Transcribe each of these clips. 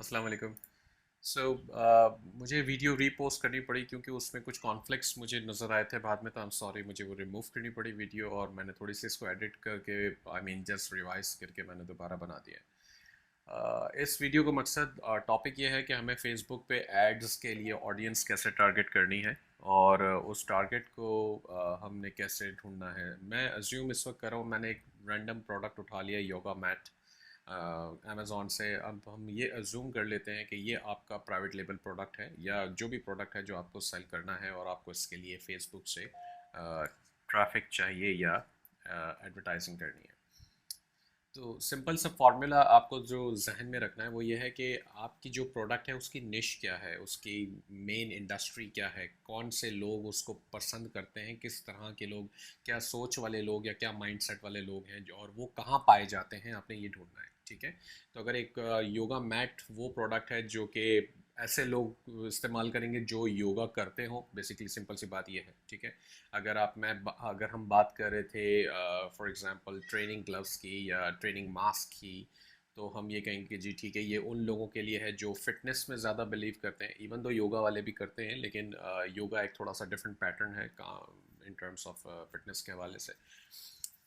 अस्सलाम वालेकुम। सो मुझे वीडियो रीपोस्ट करनी पड़ी क्योंकि उसमें कुछ कॉन्फ्लिक्ट्स मुझे नज़र आए थे बाद में, तो आई एम सॉरी, मुझे वो रिमूव करनी पड़ी वीडियो, और मैंने थोड़ी सी इसको एडिट करके जस्ट रिवाइज करके मैंने दोबारा बना दिया। इस वीडियो का मकसद, टॉपिक ये है कि हमें फेसबुक पे एड्स के लिए ऑडियंस कैसे टारगेट करनी है, और उस टारगेट को हमने कैसे ढूंढना है। मैं अज्यूम इस वक्त कर रहा हूँ, मैंने एक रैंडम प्रोडक्ट उठा लिया, योगा मैट, अमेज़ॉन से। अब हम ये अज्यूम कर लेते हैं कि ये आपका प्राइवेट लेबल प्रोडक्ट है, या जो भी प्रोडक्ट है जो आपको सेल करना है, और आपको इसके लिए फेसबुक से ट्रैफिक चाहिए या एडवर्टाइजिंग करनी है। तो सिंपल सा फॉर्मूला आपको जो जहन में रखना है वो ये है कि आपकी जो प्रोडक्ट है उसकी निश क्या है, उसकी मेन इंडस्ट्री क्या है, कौन से लोग उसको पसंद करते हैं, किस तरह के लोग, क्या सोच वाले लोग या क्या माइंडसेट वाले लोग हैं जो, और वो कहाँ पाए जाते हैं, आपने ये ढूंढना है। ठीक है। तो अगर एक योगा मैट वो प्रोडक्ट है जो कि ऐसे लोग इस्तेमाल करेंगे जो योगा करते हो, बेसिकली सिंपल सी बात ये है। ठीक है। अगर हम बात कर रहे थे फॉर एग्जांपल ट्रेनिंग ग्लव्स की या ट्रेनिंग मास्क की, तो हम ये कहेंगे कि जी ठीक है, ये उन लोगों के लिए है जो फिटनेस में ज़्यादा बिलीव करते हैं। इवन दो योगा वाले भी करते हैं, लेकिन योगा एक थोड़ा सा डिफरेंट पैटर्न है इन टर्म्स ऑफ फिटनेस के हवाले से।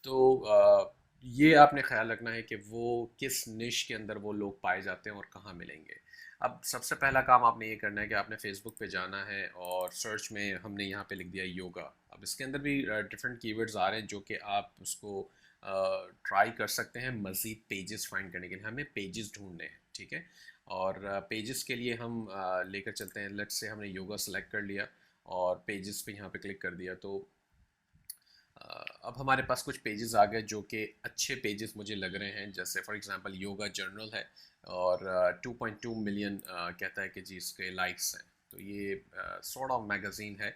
तो ये आपने ख्याल रखना है कि वो किस निश के अंदर वो लोग पाए जाते हैं और कहाँ मिलेंगे। अब सबसे पहला काम आपने ये करना है कि आपने फेसबुक पे जाना है, और सर्च में हमने यहाँ पे लिख दिया योगा। अब इसके अंदर भी डिफरेंट कीवर्ड्स आ रहे हैं जो कि आप उसको ट्राई कर सकते हैं मज़ीद पेजेस फाइंड करने के लिए। हमें पेजेस ढूंढने हैं। ठीक है। और पेजेस के लिए हम लेकर चलते हैं। लेट्स से हमने योगा सेलेक्ट कर लिया और पेजेस पे यहाँ पे क्लिक कर दिया, तो अब हमारे पास कुछ पेजेस आ गए जो कि अच्छे पेजेस मुझे लग रहे हैं। जैसे फॉर एग्जांपल योगा जर्नल है, और 2.2 मिलियन कहता है कि जी इसके लाइक्स हैं। तो ये सॉर्ट ऑफ मैगज़ीन है।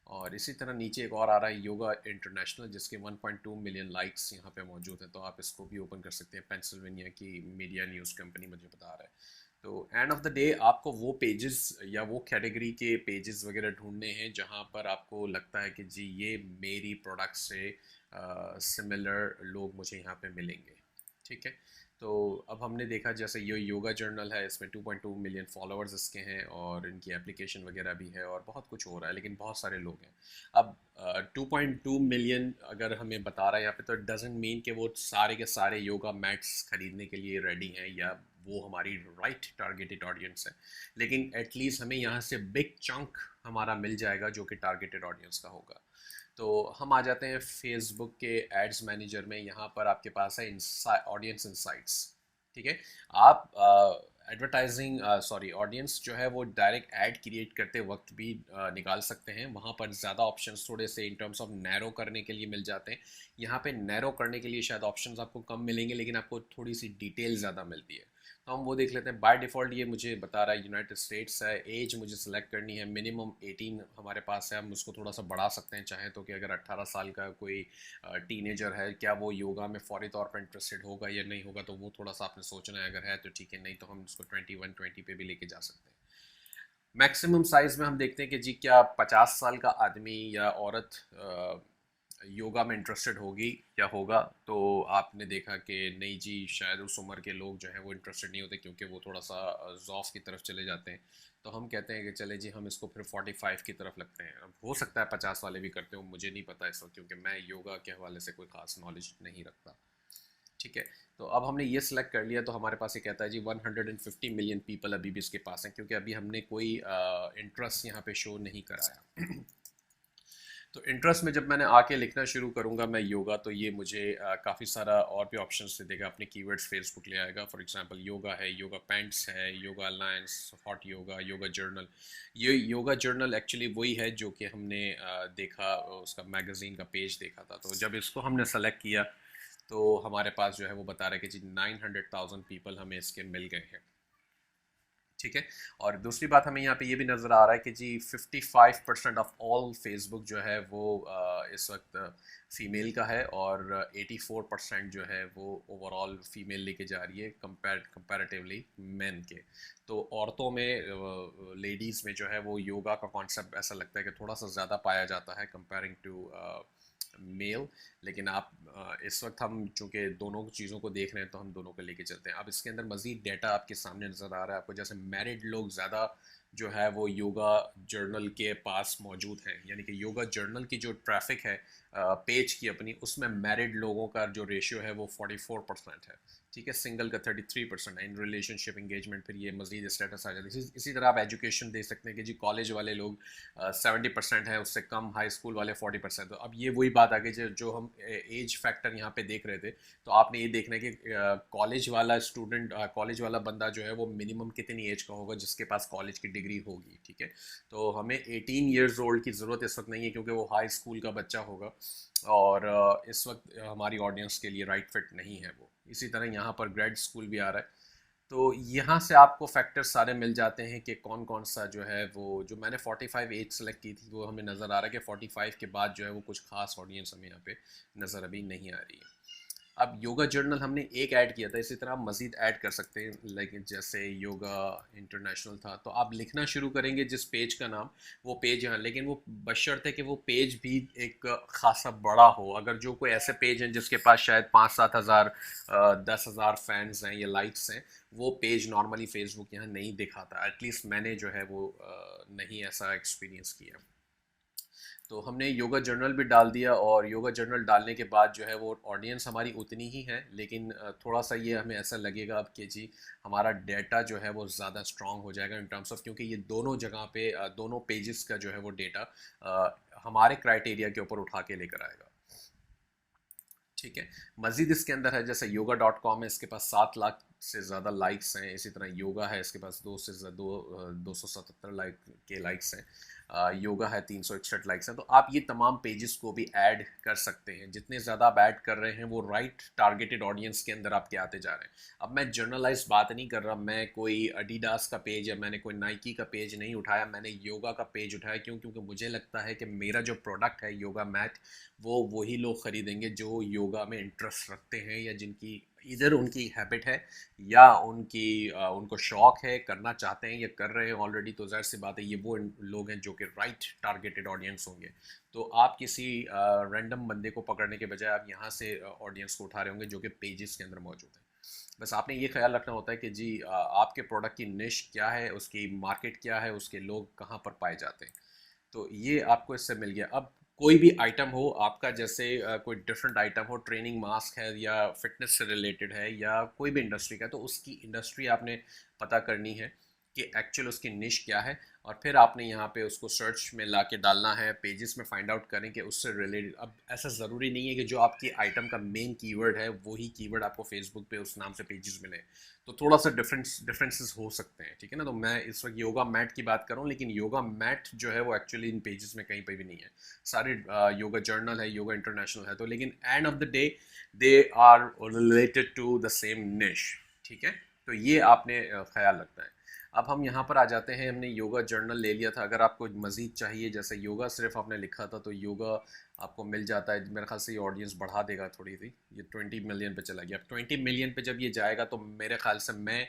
और इसी तरह नीचे एक और आ रहा है योगा इंटरनेशनल, जिसके 1.2 मिलियन लाइक्स यहाँ पे मौजूद हैं। तो आप इसको भी ओपन कर सकते हैं। पेंसिल्वेनिया की मीडिया न्यूज़ कंपनी मुझे बता रहा है। तो एंड ऑफ द डे आपको वो पेजेस या वो कैटेगरी के पेजेस वगैरह ढूंढने हैं जहाँ पर आपको लगता है कि जी ये मेरी प्रोडक्ट से सिमिलर लोग मुझे यहाँ पे मिलेंगे। ठीक है। तो अब हमने देखा जैसे ये योगा जर्नल है, इसमें 2.2 मिलियन फॉलोअर्स इसके हैं, और इनकी एप्लीकेशन वगैरह भी है, और बहुत कुछ हो रहा है, लेकिन बहुत सारे लोग हैं। अब 2.2 मिलियन अगर हमें बता रहा है यहाँ पे, तो डजेंट मीन कि वो सारे के सारे योगा मैट्स खरीदने के लिए रेडी हैं, या वो हमारी राइट टारगेटेड ऑडियंस है। लेकिन एटलीस्ट हमें यहाँ से बिग चंक हमारा मिल जाएगा जो कि टारगेटेड ऑडियंस का होगा। तो हम आ जाते हैं फेसबुक के एड्स मैनेजर में। यहाँ पर आपके पास है ऑडियंस इंसाइट्स। ठीक है। आप एडवर्टाइजिंग सॉरी ऑडियंस जो है वो डायरेक्ट ऐड क्रिएट करते वक्त भी निकाल सकते हैं। वहाँ पर ज़्यादा ऑप्शंस थोड़े से इन टर्म्स ऑफ नैरो करने के लिए मिल जाते हैं। यहाँ पे नैरो करने के लिए शायद ऑप्शंस आपको कम मिलेंगे, लेकिन आपको थोड़ी सी डिटेल ज़्यादा मिलती है। तो हम वो देख लेते हैं। बाय डिफ़ॉल्ट ये मुझे बता रहा है यूनाइटेड स्टेट्स है। एज मुझे सेलेक्ट करनी है, मिनिमम 18 हमारे पास है। हम उसको थोड़ा सा बढ़ा सकते हैं चाहें तो, कि अगर 18 साल का कोई टीनेजर है, क्या वो योगा में फौरी तौर पर इंटरेस्टेड होगा या नहीं होगा, तो वो थोड़ा सा आपने सोचना है। अगर है तो ठीक है, नहीं तो हम उसको 21-20 पे भी लेके जा सकते हैं। मैक्सिमम साइज में हम देखते हैं कि जी क्या 50 साल का आदमी या औरत योगा में इंटरेस्टेड होगी या होगा। तो आपने देखा कि नहीं जी, शायद उस उम्र के लोग जो हैं वो इंटरेस्टेड नहीं होते, क्योंकि वो थोड़ा सा जॉफ की तरफ चले जाते हैं। तो हम कहते हैं कि चले जी हम इसको फिर 45 की तरफ लगते हैं। अब हो सकता है 50 वाले भी करते हो, मुझे नहीं पता इस वक्त, क्योंकि मैं योगा के हवाले से कोई ख़ास नॉलेज नहीं रखता। ठीक है। तो अब हमने ये सिलेक्ट कर लिया, तो हमारे पास ये कहता है जी 150 मिलियन पीपल अभी भी इसके पास हैं, क्योंकि अभी हमने कोई इंटरेस्ट यहाँ पे शो नहीं कराया। तो इंटरेस्ट में जब मैंने आके लिखना शुरू करूँगा मैं योगा, तो ये मुझे काफ़ी सारा और भी ऑप्शंस दे देगा। अपने कीवर्ड्स फेसबुक ले आएगा। फॉर एग्जांपल योगा है, योगा पैंट्स है, yoga alliance, hot yoga, yoga journal. ये योगा जर्नल एक्चुअली वही है जो कि हमने देखा, उसका मैगज़ीन का पेज देखा था। तो जब इसको हमने सेलेक्ट किया, तो हमारे पास जो है वो बता रहा है कि जी 900,000 पीपल हमें इसके मिल गए हैं। ठीक है। और दूसरी बात हमें यहाँ पे ये भी नज़र आ रहा है कि जी 55% ऑफ ऑल फेसबुक जो है वो इस वक्त फ़ीमेल का है, और 84% जो है वो ओवरऑल फ़ीमेल लेके जा रही है कंपैरेटिवली मेन के। तो औरतों में, लेडीज़ में जो है वो योगा का कॉन्सेप्ट ऐसा लगता है कि थोड़ा सा ज़्यादा पाया जाता है कंपेयरिंग टू मेल, लेकिन आप इस वक्त हम चूँकि दोनों चीज़ों को देख रहे हैं तो हम दोनों को लेके चलते हैं। अब इसके अंदर मज़ीद डेटा आपके सामने नज़र आ रहा है आपको, जैसे मैरिड लोग ज़्यादा जो है वो योगा जर्नल के पास मौजूद हैं, यानी कि योगा जर्नल की जो ट्रैफिक है पेज की अपनी, उसमें मैरिड लोगों का जो रेशियो है वो 44% है, ठीक है। सिंगल का 33% है। इन रिलेशनशिप इंगेजमेंट फिर ये मजीद स्टेटस आ जाती है। इसी तरह आप एजुकेशन देख सकते हैं कि जी कॉलेज वाले लोग 70% है, उससे कम हाई स्कूल वाले 40%। तो अब ये वही बात आ गई जो हम एज फैक्टर यहाँ पे देख रहे थे, तो आपने ये देखना है कि कॉलेज वाला स्टूडेंट, कॉलेज वाला बंदा जो है वो मिनिमम कितनी एज का होगा जिसके पास कॉलेज की डिग्री होगी, ठीक है। तो हमें 18 ईयर्स ओल्ड की ज़रूरत इस वक्त नहीं है, क्योंकि वो हाई स्कूल का बच्चा होगा और इस वक्त हमारी ऑडियंस के लिए राइट फिट नहीं है वो। इसी तरह यहाँ पर ग्रेड स्कूल भी आ रहा है। तो यहाँ से आपको फैक्टर्स सारे मिल जाते हैं कि कौन कौन सा जो है वो, जो मैंने 45 एज सेलेक्ट की थी, वो हमें नज़र आ रहा है कि 45 के बाद जो है वो कुछ खास ऑडियंस हमें यहाँ पे नज़र अभी नहीं आ रही है। अब योगा जर्नल हमने एक ऐड किया था, इसी तरह आप मज़ीद ऐड कर सकते हैं। लेकिन जैसे योगा इंटरनेशनल था, तो आप लिखना शुरू करेंगे जिस पेज का नाम, वो पेज यहाँ, लेकिन वो बशर्ते कि वो पेज भी एक खासा बड़ा हो। अगर जो कोई ऐसे पेज हैं जिसके पास शायद 5-7 हज़ार 10 हज़ार फैंस हैं या लाइक्स हैं, वो पेज नॉर्मली फेसबुक यहाँ नहीं दिखाता। एटलीस्ट मैंने जो है वो नहीं ऐसा एक्सपीरियंस किया। तो हमने योगा जर्नल भी डाल दिया, और योगा जर्नल डालने के बाद जो है वो ऑडियंस हमारी उतनी ही है, लेकिन थोड़ा सा ये हमें ऐसा लगेगा अब कि जी हमारा डेटा जो है वो ज़्यादा स्ट्रॉन्ग हो जाएगा इन टर्म्स ऑफ, क्योंकि ये दोनों जगह पे दोनों पेजेस का जो है वो डेटा हमारे क्राइटेरिया के ऊपर उठा के लेकर आएगा, ठीक है। मजीद इसके अंदर है, जैसे yoga.com है, इसके पास 7 लाख से ज़्यादा लाइक्स हैं। इसी तरह योगा है, इसके पास 277 लाइक के लाइक्स हैं। योगा है 361 लाइक्स हैं। तो आप ये तमाम पेजेस को भी ऐड कर सकते हैं। जितने ज़्यादा आप ऐड कर रहे हैं वो राइट टारगेटेड ऑडियंस के अंदर आपके आते जा रहे हैं। अब मैं जर्नलाइज बात नहीं कर रहा, मैं कोई अडीडास का पेज या मैंने कोई नाइकी का पेज नहीं उठाया, मैंने योगा का पेज उठाया। क्यों? क्योंकि मुझे लगता है कि मेरा जो प्रोडक्ट है योगा मैट, वो वही लोग ख़रीदेंगे जो योगा में इंटरेस्ट रखते हैं, या जिनकी इधर उनकी हैबिट है या उनको शौक़ है, करना चाहते हैं या कर रहे हैं ऑलरेडी। तो ज़ाहिर सी बात है ये वो लोग हैं जो कि राइट टारगेटेड ऑडियंस होंगे। तो आप किसी रैंडम बंदे को पकड़ने के बजाय आप यहाँ से ऑडियंस को उठा रहे होंगे जो कि पेजेस के अंदर मौजूद है। बस आपने ये ख्याल रखना होता है कि जी आपके प्रोडक्ट की निश क्या है, उसकी मार्केट क्या है, उसके लोग कहाँ पर पाए जाते हैं। तो ये आपको इससे मिल गया। अब कोई भी आइटम हो आपका, जैसे कोई डिफरेंट आइटम हो, ट्रेनिंग मास्क है या फिटनेस से रिलेटेड है या कोई भी इंडस्ट्री का है, तो उसकी इंडस्ट्री आपने पता करनी है कि एक्चुअल उसकी निश क्या है, और फिर आपने यहाँ पे उसको सर्च में ला के डालना है, पेजेस में फाइंड आउट करें कि उससे रिलेटेड। अब ऐसा ज़रूरी नहीं है कि जो आपकी आइटम का मेन कीवर्ड है वही कीवर्ड आपको फेसबुक पे उस नाम से पेजेस मिले। तो थोड़ा सा डिफरेंसेस हो सकते हैं, ठीक है ना। तो मैं इस वक्त योगा मैट की बात कर रहा हूँ, लेकिन योगा मैट जो है वो एक्चुअली इन पेजेस में कहीं पर भी नहीं है। सारे योगा जर्नल है, योगा इंटरनेशनल है, तो लेकिन end of the day they are related to the same niche, ठीक है। तो ये आपने ख्याल रखना है। अब हम यहाँ पर आ जाते हैं, हमने योगा जर्नल ले लिया था। अगर आपको मज़ीद चाहिए, जैसे योगा सिर्फ आपने लिखा था, तो योगा आपको मिल जाता है। मेरे ख्याल से ये ऑडियंस बढ़ा देगा थोड़ी सी, ये 20 मिलियन पे चला गया। अब 20 मिलियन पे जब ये जाएगा तो मेरे ख्याल से मैं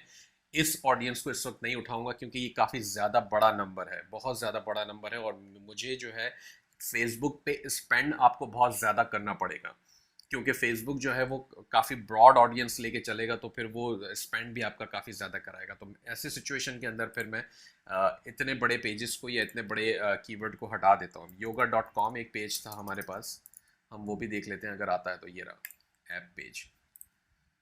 इस ऑडियंस को इस वक्त नहीं उठाऊंगा, क्योंकि ये काफ़ी ज़्यादा बड़ा नंबर है, बहुत ज़्यादा बड़ा नंबर है, और मुझे जो है फेसबुक पे स्पेंड आपको बहुत ज़्यादा करना पड़ेगा, क्योंकि फेसबुक जो है वो काफ़ी ब्रॉड ऑडियंस लेके चलेगा, तो फिर वो स्पेंड भी आपका काफ़ी ज़्यादा कराएगा। तो ऐसे सिचुएशन के अंदर फिर मैं इतने बड़े पेजेस को या इतने बड़े कीवर्ड को हटा देता हूँ। yoga.com एक पेज था हमारे पास, हम वो भी देख लेते हैं अगर आता है। तो ये रहा ऐप पेज।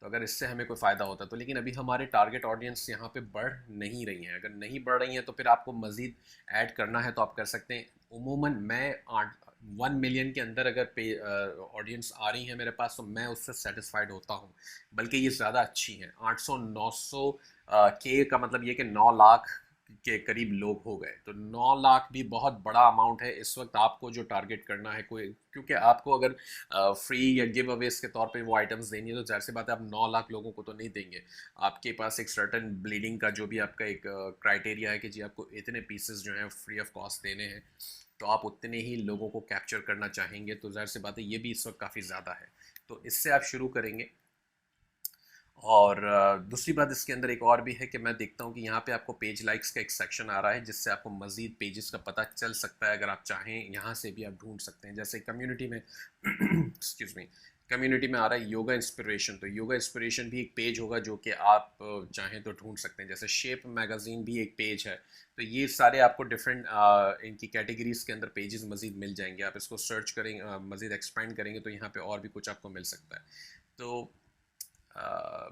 तो अगर इससे हमें कोई फ़ायदा होता है तो, लेकिन अभी हमारे टारगेट ऑडियंस यहाँ पे बढ़ नहीं रही हैं। अगर नहीं बढ़ रही हैं तो फिर आपको मज़ीद ऐड करना है तो आप कर सकते हैं। उमूमन मैं 1 मिलियन के अंदर अगर पे ऑडियंस आ रही है मेरे पास, तो मैं उससे सेटिस्फाइड होता हूँ। बल्कि ये ज़्यादा अच्छी हैं। 800-900 के का मतलब ये कि 9 लाख के करीब लोग हो गए। तो 9 लाख भी बहुत बड़ा अमाउंट है इस वक्त आपको जो टारगेट करना है कोई, क्योंकि आपको अगर फ्री या गिव अवेज के तौर पे वो आइटम्स देनी है, तो ज़ाहिर सी बात है आप 9 लाख लोगों को तो नहीं देंगे। आपके पास एक सर्टन ब्लीडिंग का जो भी आपका एक क्राइटेरिया है कि जी आपको इतने पीसेस जो हैं फ्री ऑफ कॉस्ट देने हैं, तो आप उतने ही लोगों को कैप्चर करना चाहेंगे। तो ज़ाहिर सी बात है ये भी इस वक्त काफ़ी ज़्यादा है। तो इससे आप शुरू करेंगे, और दूसरी बात इसके अंदर एक और भी है कि मैं देखता हूँ कि यहाँ पे आपको पेज लाइक्स का एक सेक्शन आ रहा है, जिससे आपको मज़ीद पेजेस का पता चल सकता है। अगर आप चाहें यहाँ से भी आप ढूंढ सकते हैं। जैसे कम्युनिटी में एक्सक्यूज़ मी, कम्युनिटी में आ रहा है योगा इंस्पिरेशन, तो योगा इंस्पिरेशन भी एक पेज होगा जो कि आप चाहें तो ढूंढ सकते हैं। जैसे शेप मैगज़ीन भी एक पेज है। तो ये सारे आपको डिफरेंट इनकी कैटेगरीज के अंदर पेजेस मज़ीद मिल जाएंगे। आप इसको सर्च करेंगे, मज़ीद एक्सपेंड करेंगे तो यहाँ पे और भी कुछ आपको मिल सकता है। तो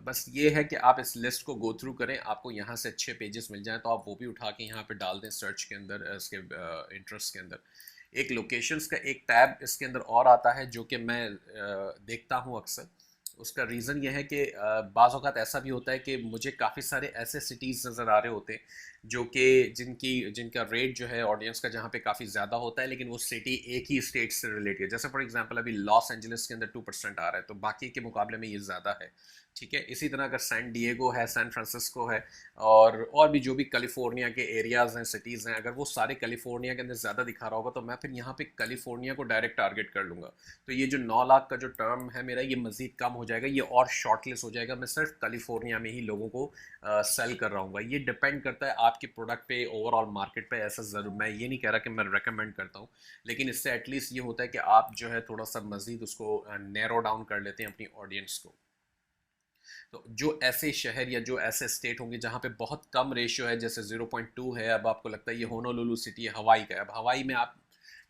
बस ये है कि आप इस लिस्ट को गो थ्रू करें, आपको यहाँ से अच्छे पेजेस मिल जाएं तो आप वो भी उठा के यहाँ पे डाल दें सर्च के अंदर, इसके इंटरेस्ट के अंदर। एक लोकेशंस का एक टैब इसके अंदर और आता है जो कि मैं देखता हूँ अक्सर। उसका रीज़न ये है कि बाज़ औक़ात ऐसा भी होता है कि मुझे काफ़ी सारे ऐसे सिटीज़ नज़र आ रहे होते हैं जो कि जिनका रेट जो है ऑडियंस का जहाँ पे काफ़ी ज़्यादा होता है, लेकिन वो सिटी एक ही स्टेट से रिलेटेड है। जैसे फॉर एग्जांपल अभी लॉस एंजलिस के अंदर 2% आ रहा है, तो बाकी के मुकाबले में ये ज़्यादा है। ठीक है, इसी तरह अगर सैन डिएगो है, सैन फ्रांसिस्को है, और भी जो भी कैलिफोर्निया के एरियाज़ हैं, सिटीज़ हैं, अगर वो सारे कैलिफोर्निया के अंदर ज़्यादा दिखा रहा होगा तो मैं फिर यहाँ पे कैलिफोर्निया को डायरेक्ट टारगेट कर लूँगा। तो ये जो 9 लाख का जो टर्म है मेरा, ये मज़ीद कम हो जाएगा, ये और शॉर्टलिस्ट हो जाएगा। मैं सिर्फ कैलिफोर्निया में ही लोगों को सेल कर रहा हूँ। ये डिपेंड करता है आपके प्रोडक्ट पे, ओवरऑल मार्केट पे। ऐसा ज़रूर मैं ये नहीं कह रहा कि मैं रेकमेंड करता हूँ, लेकिन इससे एटलीस्ट ये होता है कि आप जो है थोड़ा सा मज़ीद उसको नैरो डाउन कर लेते हैं अपनी ऑडियंस को। तो जो ऐसे शहर या जो ऐसे स्टेट होंगे जहाँ पे बहुत कम रेशियो है, जैसे 0.2 है, अब आपको लगता है ये होनोलुलु सिटी है, हवाई का है। अब हवाई में आप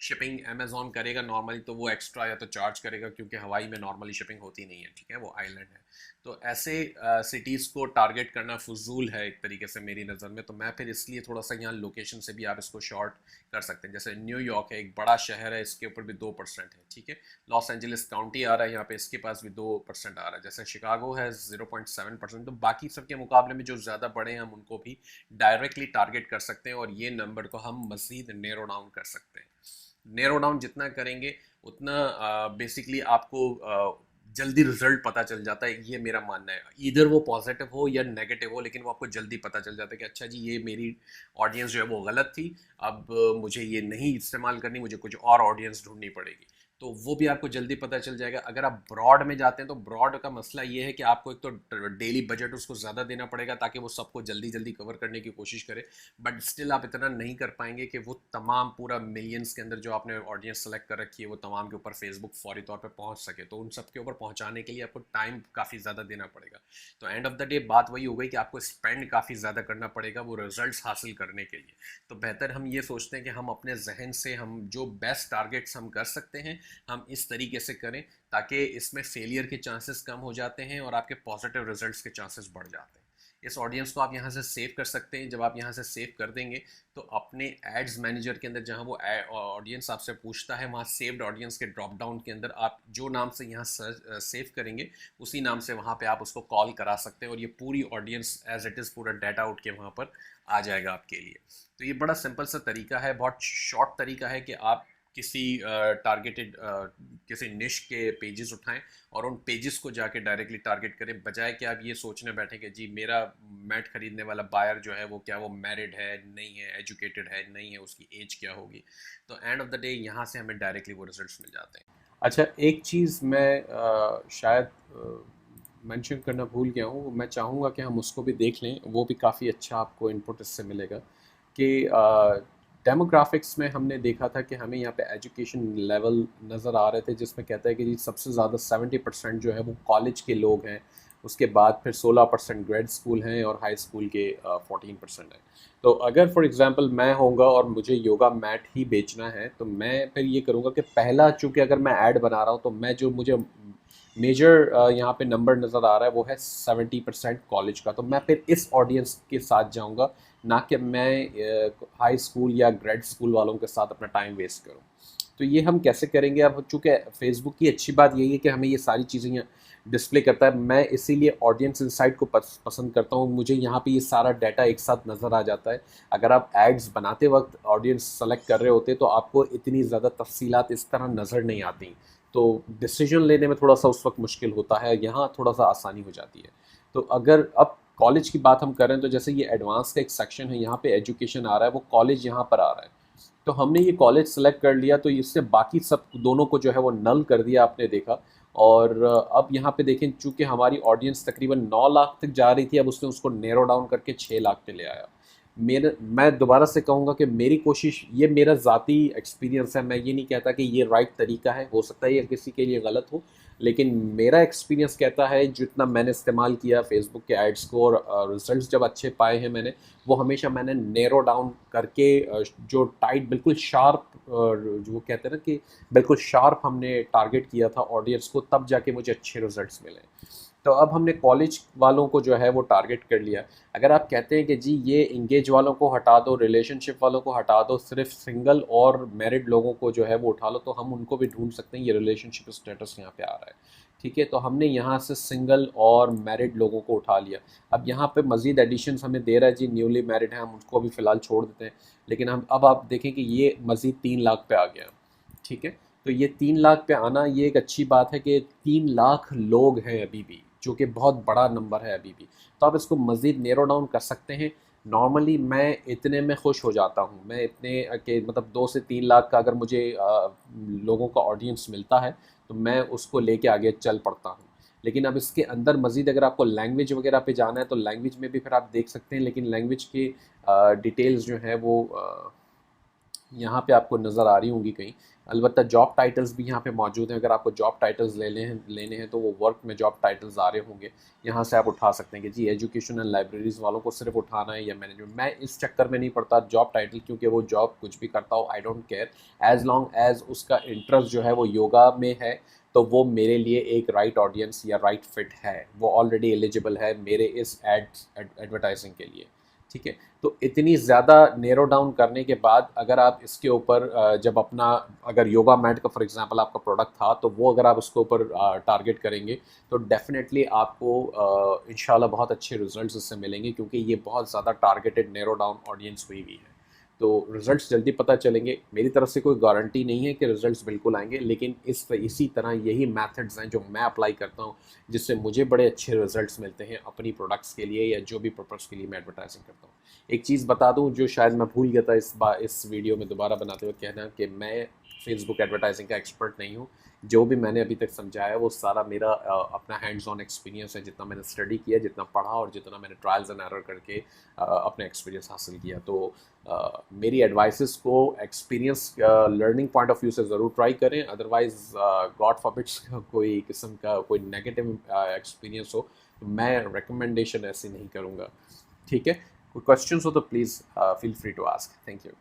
शिपिंग अमेजोन करेगा नॉर्मली तो वो एक्स्ट्रा या तो चार्ज करेगा, क्योंकि हवाई में नॉर्मली शिपिंग होती नहीं है। ठीक है, वो आइलैंड है। तो ऐसे सिटीज़ को टारगेट करना फजूल है एक तरीके से मेरी नज़र में। तो मैं फिर इसलिए थोड़ा सा यहाँ लोकेशन से भी आप इसको शॉर्ट कर सकते हैं। जैसे न्यूयॉर्क है, एक बड़ा शहर है, इसके ऊपर भी 2% है। ठीक है, लॉस एंजलिस काउंटी आ रहा है यहाँ पे, इसके पास भी 2% आ रहा है। जैसे शिकागो है 0.7%। तो बाकी सबके मुकाबले में जो ज़्यादा बड़े हैं हम उनको भी डायरेक्टली टारगेट कर सकते हैं, और ये नंबर को हम मज़ीद नैरो डाउन कर सकते हैं। नैरो डाउन जितना करेंगे उतना बेसिकली आपको जल्दी रिजल्ट पता चल जाता है। ये मेरा मानना है, इधर वो पॉजिटिव हो या नेगेटिव हो, लेकिन वो आपको जल्दी पता चल जाता है कि अच्छा जी, ये मेरी ऑडियंस जो है वो गलत थी, अब मुझे ये नहीं इस्तेमाल करनी, मुझे कुछ और ऑडियंस ढूंढनी पड़ेगी। तो वो भी आपको जल्दी पता चल जाएगा। अगर आप ब्रॉड में जाते हैं तो ब्रॉड का मसला ये है कि आपको एक तो डेली बजट उसको ज़्यादा देना पड़ेगा ताकि वो सबको जल्दी जल्दी कवर करने की कोशिश करे, बट स्टिल आप इतना नहीं कर पाएंगे कि वो तमाम पूरा मिलियंस के अंदर जो आपने ऑडियंस सेलेक्ट कर रखी है वो तमाम के ऊपर फेसबुक फौरी तौर पे पहुंच सके। तो उन सब के ऊपर पहुंचाने के लिए आपको टाइम काफ़ी ज़्यादा देना पड़ेगा। तो एंड ऑफ द डे बात वही हो गई कि आपको स्पेंड काफ़ी ज़्यादा करना पड़ेगा वो रिजल्ट्स हासिल करने के लिए। तो बेहतर हम ये सोचते हैं कि हम अपने जहन से हम जो बेस्ट टारगेट्स हम कर सकते हैं हम इस तरीके से करें, ताकि इसमें फेलियर के चांसेस कम हो जाते हैं और आपके पॉजिटिव रिजल्ट्स के चांसेस बढ़ जाते हैं। इस ऑडियंस को आप यहाँ से सेव कर सकते हैं। जब आप यहाँ से सेव कर देंगे तो अपने एड्स मैनेजर के अंदर जहाँ वो ऑडियंस आपसे पूछता है, वहाँ सेव्ड ऑडियंस के ड्रॉप डाउन के अंदर आप जो नाम से यहाँ सेव करेंगे उसी नाम से वहाँ पे आप उसको कॉल करा सकते हैं, और ये पूरी ऑडियंस एज इट इज़ पूरा डाटा उठ के वहाँ पर आ जाएगा आपके लिए। तो ये बड़ा सिंपल सा तरीका है, बहुत शॉर्ट तरीका है कि आप किसी टारगेटेड किसी निश के पेजेस उठाएं और उन पेजेस को जाके डायरेक्टली टारगेट करें, बजाय कि आप ये सोचने बैठें कि जी मेरा मैट खरीदने वाला बायर जो है वो क्या वो मैरिड है नहीं है, एजुकेटेड है नहीं है, उसकी एज क्या होगी। तो एंड ऑफ द डे यहाँ से हमें डायरेक्टली वो रिजल्ट्स मिल जाते हैं। अच्छा, एक चीज़ मैं शायद मेंशन करना भूल गया हूँ, मैं चाहूँगा कि हम उसको भी देख लें, वो भी काफ़ी अच्छा आपको इनपुट इससे मिलेगा कि डेमोग्राफिक्स में हमने देखा था कि हमें यहाँ पे एजुकेशन लेवल नज़र आ रहे थे, जिसमें कहता है कि जी सबसे ज़्यादा 70% जो है वो कॉलेज के लोग हैं, उसके बाद फिर 16% ग्रेड स्कूल हैं और हाई स्कूल के 14% हैं। तो अगर फॉर एग्जांपल मैं होऊंगा और मुझे योगा मैट ही बेचना है तो मैं फिर ये करूँगा कि पहला, चूँकि अगर मैं ऐड बना रहा हूँ तो मैं जो मुझे मेजर यहाँ पे नंबर नज़र आ रहा है वो है 70% कॉलेज का, तो मैं फिर इस ऑडियंस के साथ जाऊँगा, ना कि मैं हाई स्कूल या ग्रेड स्कूल वालों के साथ अपना टाइम वेस्ट करूँ। तो ये हम कैसे करेंगे? अब चूँकि फेसबुक की अच्छी बात यही है कि हमें ये सारी चीज़ें यहाँ डिस्प्ले करता है। मैं इसीलिए ऑडियंस इंसाइट को पसंद करता हूँ, मुझे यहाँ पे ये सारा डाटा एक साथ नज़र आ जाता है। अगर आप एड्स बनाते वक्त ऑडियंस सेलेक्ट कर रहे होते तो आपको इतनी ज़्यादा तफसीलात इस तरह नज़र नहीं आती, तो डिसीजन लेने में थोड़ा सा उस वक्त मुश्किल होता है, यहाँ थोड़ा सा आसानी हो जाती है। तो अगर अब कॉलेज की बात हम करें तो जैसे ये एडवांस का एक सेक्शन है, यहाँ पे एजुकेशन आ रहा है, वो कॉलेज यहाँ पर आ रहा है। तो हमने ये कॉलेज सेलेक्ट कर लिया तो इससे बाकी सब दोनों को जो है वो नल कर दिया, आपने देखा। और अब यहाँ पे देखें, चूंकि हमारी ऑडियंस तकरीबन 9 लाख तक जा रही थी, अब उसने उसको नैरो डाउन करके 6 लाख पे ले आया। मैं दोबारा से कहूँगा कि मेरी कोशिश, ये मेरा ज़ाती एक्सपीरियंस है, मैं ये नहीं कहता कि ये राइट तरीका है, हो सकता है ये किसी के लिए गलत हो, लेकिन मेरा एक्सपीरियंस कहता है, जितना मैंने इस्तेमाल किया फेसबुक के एड्स को और रिजल्ट्स जब अच्छे पाए हैं मैंने, वो हमेशा मैंने नैरो डाउन करके जो टाइट बिल्कुल शार्प, जो वो कहते हैं ना कि बिल्कुल शार्प हमने टारगेट किया था ऑडियंस को, तब जाके मुझे अच्छे रिजल्ट्स मिले। तो अब हमने कॉलेज वालों को जो है वो टारगेट कर लिया। अगर आप कहते हैं कि जी ये इंगेज वालों को हटा दो, रिलेशनशिप वालों को हटा दो, सिर्फ सिंगल और मैरिड लोगों को जो है वो उठा लो, तो हम उनको भी ढूंढ सकते हैं। ये रिलेशनशिप स्टेटस यहाँ पे आ रहा है, ठीक है। तो हमने यहाँ से सिंगल और मैरिड लोगों को उठा लिया। अब यहाँ पे मज़ीद एडिशंस हमें दे रहा है जी, न्यूली मैरिड हैं, हम उसको अभी फ़िलहाल छोड़ देते हैं। लेकिन हम अब आप देखें कि ये मज़ीद 3 लाख पे आ गया, ठीक है। तो ये 3 लाख पे आना, ये एक अच्छी बात है कि 3 लाख लोग हैं अभी भी, जो कि बहुत बड़ा नंबर है अभी भी। तो आप इसको मज़ीद नैरो डाउन कर सकते हैं। नॉर्मली मैं इतने में खुश हो जाता हूँ, मैं इतने के मतलब 2 से 3 लाख का अगर मुझे लोगों का ऑडियंस मिलता है, तो मैं उसको लेके आगे चल पड़ता हूँ। लेकिन अब इसके अंदर मज़ीद अगर आपको लैंग्वेज वगैरह पे जाना है, तो लैंग्वेज में भी फिर आप देख सकते हैं, लेकिन लैंग्वेज की डिटेल्स जो है वो यहाँ पे आपको नज़र आ रही होंगी कहीं। अलबत्ता जॉब टाइटल्स भी यहाँ पे मौजूद हैं, अगर आपको जॉब टाइटल्स लेने हैं तो वो वर्क में जॉब टाइटल्स आ रहे होंगे, यहाँ से आप उठा सकते हैं कि जी एजुकेशन एंड लाइब्रेरीज़ वालों को सिर्फ उठाना है या मैनेजमेंट। मैं इस चक्कर में नहीं पड़ता जॉब टाइटल, क्योंकि वो जॉब कुछ भी करता हो, I don't care, as long as उसका इंटरेस्ट जो है वो योगा में है, तो वो मेरे लिए एक राइट ऑडियंस या राइट फिट है, वो ऑलरेडी एलिजिबल है मेरे इस एडवर्टाइजिंग के लिए, ठीक है। तो इतनी ज़्यादा नैरो डाउन करने के बाद अगर आप इसके ऊपर जब अपना, अगर योगा मैट का फॉर एग्जांपल आपका प्रोडक्ट था, तो वो अगर आप उसके ऊपर टारगेट करेंगे, तो डेफिनेटली आपको इंशाल्लाह बहुत अच्छे रिजल्ट्स इससे मिलेंगे, क्योंकि ये बहुत ज़्यादा टारगेटेड नैरो डाउन ऑडियंस हुई हुई है। तो रिजल्ट्स जल्दी पता चलेंगे। मेरी तरफ से कोई गारंटी नहीं है कि रिजल्ट्स बिल्कुल आएंगे, लेकिन इसी तरह यही मेथड्स हैं जो मैं अप्लाई करता हूँ, जिससे मुझे बड़े अच्छे रिजल्ट्स मिलते हैं अपनी प्रोडक्ट्स के लिए या जो भी पर्पज़ के लिए मैं एडवर्टाइजिंग करता हूँ। एक चीज़ बता दूँ जो शायद मैं भूल गया था इस वीडियो में दोबारा बनाते हुए कहना, कि मैं फेसबुक एडवर्टाइजिंग का एक्सपर्ट नहीं हूँ। जो भी मैंने अभी तक समझाया वो सारा मेरा अपना हैंड्स ऑन एक्सपीरियंस है, जितना मैंने स्टडी किया, जितना पढ़ा और जितना मैंने ट्रायल्स एंड एरर करके अपना एक्सपीरियंस हासिल किया। तो मेरी एडवाइसेस को experience learning point of view से ज़रूर ट्राई करें, अदरवाइज़ गॉड फॉरबिड्स कोई किस्म का कोई नेगेटिव एक्सपीरियंस हो, तो मैं रिकमेंडेशन ऐसी नहीं करूँगा, ठीक है। कोई क्वेश्चंस हो तो please feel free to ask. Thank you.